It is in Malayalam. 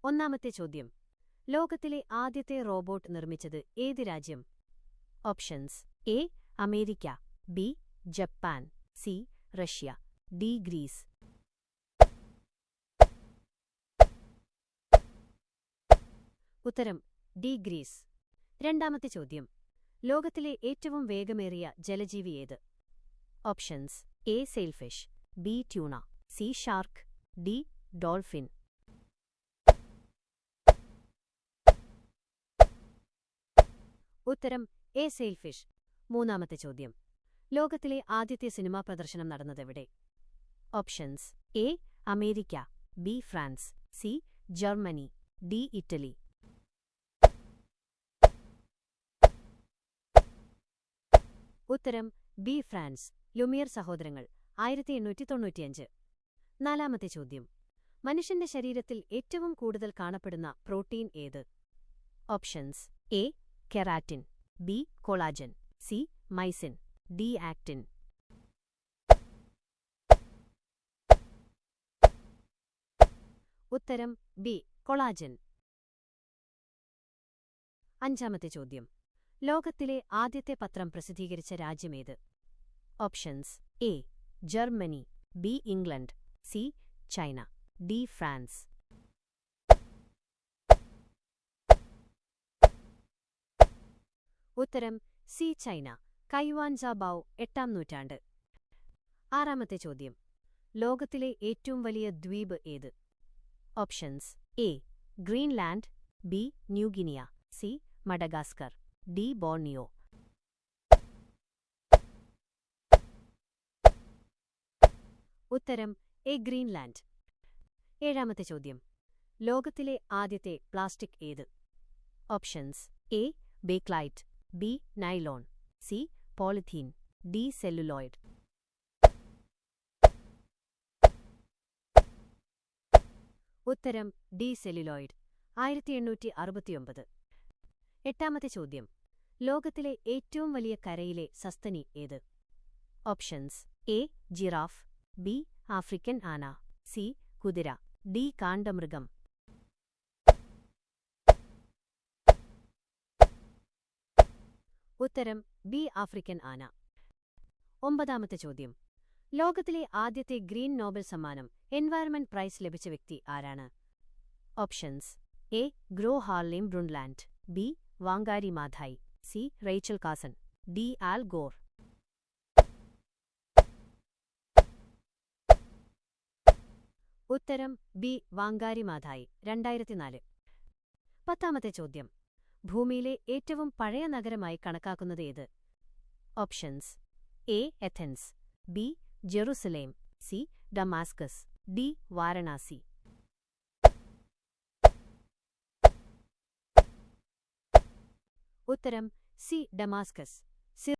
ഒന്നാമത്തെ ചോദ്യം. ലോകത്തിലെ ആദ്യത്തെ റോബോട്ട് നിർമ്മിച്ചത് ഏത് രാജ്യം? Options: A. America, B. Japan, C. Russia, D. Greece. ഉത്തരം: ഡി. ഗ്രീസ്. രണ്ടാമത്തെ ചോദ്യം. ലോകത്തിലെ ഏറ്റവും വേഗമേറിയ ജലജീവി ഏത്? Options: A. Sailfish, B. Tuna, C. Shark, D. Dolphin. ഉത്തരം: എ. സെയിൽഫിഷ്. മൂന്നാമത്തെ ചോദ്യം. ലോകത്തിലെ ആദ്യത്തെ സിനിമാ പ്രദർശനം നടന്നതെവിടെ? Options: A. America, B. France, C. Germany, D. Italy. ഉത്തരം: ബി. ഫ്രാൻസ്. ലുമിയർ സഹോദരങ്ങൾ, 1895. നാലാമത്തെ ചോദ്യം. മനുഷ്യന്റെ ശരീരത്തിൽ ഏറ്റവും കൂടുതൽ കാണപ്പെടുന്ന പ്രോട്ടീൻ ഏത്? Options: A. Keratin, B. Collagen, C. Myosin, D. Actin. ഉത്തരം: ബി. കൊളാജൻ. അഞ്ചാമത്തെ ചോദ്യം. ലോകത്തിലെ ആദ്യത്തെ പത്രം പ്രസിദ്ധീകരിച്ച രാജ്യമേത്? Options: A. Germany, B. England, C. China, D. France. ഉത്തരം: സി. ചൈന. കൈവാൻസാബാവോ, 8-ാം നൂറ്റാണ്ട്. ആറാമത്തെ ചോദ്യം. ലോകത്തിലെ ഏറ്റവും വലിയ ദ്വീപ് ഏത്? Options: A. Greenland, B. New Guinea, C. Madagascar, D. Borneo. ഉത്തരം: എ. ഗ്രീൻലാൻഡ്. ഏഴാമത്തെ ചോദ്യം. ലോകത്തിലെ ആദ്യത്തെ പ്ലാസ്റ്റിക് ഏത്? Options: A. Bakelite, B. Nylon, C. Polythene, D. Celluloid. ഉത്തരം: ഡി. സെല്ലുലോയിഡ്. 1869. എട്ടാമത്തെ ചോദ്യം. ലോകത്തിലെ ഏറ്റവും വലിയ കരയിലെ സസ്തനി ഏത്? Options: A. Giraffe, B. African ആന, സി. കുതിര, ഡി. കാണ്ടമൃഗം. ഉത്തരം: ബി. ആഫ്രിക്കൻ ആന. ഒമ്പതാമത്തെ ചോദ്യം. ലോകത്തിലെ ആദ്യത്തെ ഗ്രീൻ നോബൽ സമ്മാനം എൻവയറൺമെന്റ് പ്രൈസ് ലഭിച്ച വ്യക്തി ആരാണ്? Options: A. Gro Harlem Brundtland, B. Wangari Maathai, C. Rachel Carson, D. Al Gore. ഉത്തരം: ബി. Wangari Maathai, 2004. പത്താമത്തെ ചോദ്യം. ഭൂമിയിലെ ഏറ്റവും പഴയ നഗരമായി കണക്കാക്കുന്നത് ഏത്? Options: A. എഥൻസ്, B. Jerusalem, C. Damascus, D. Varanasi. ഉത്തരം: സി. ഡമാസ്കസ്.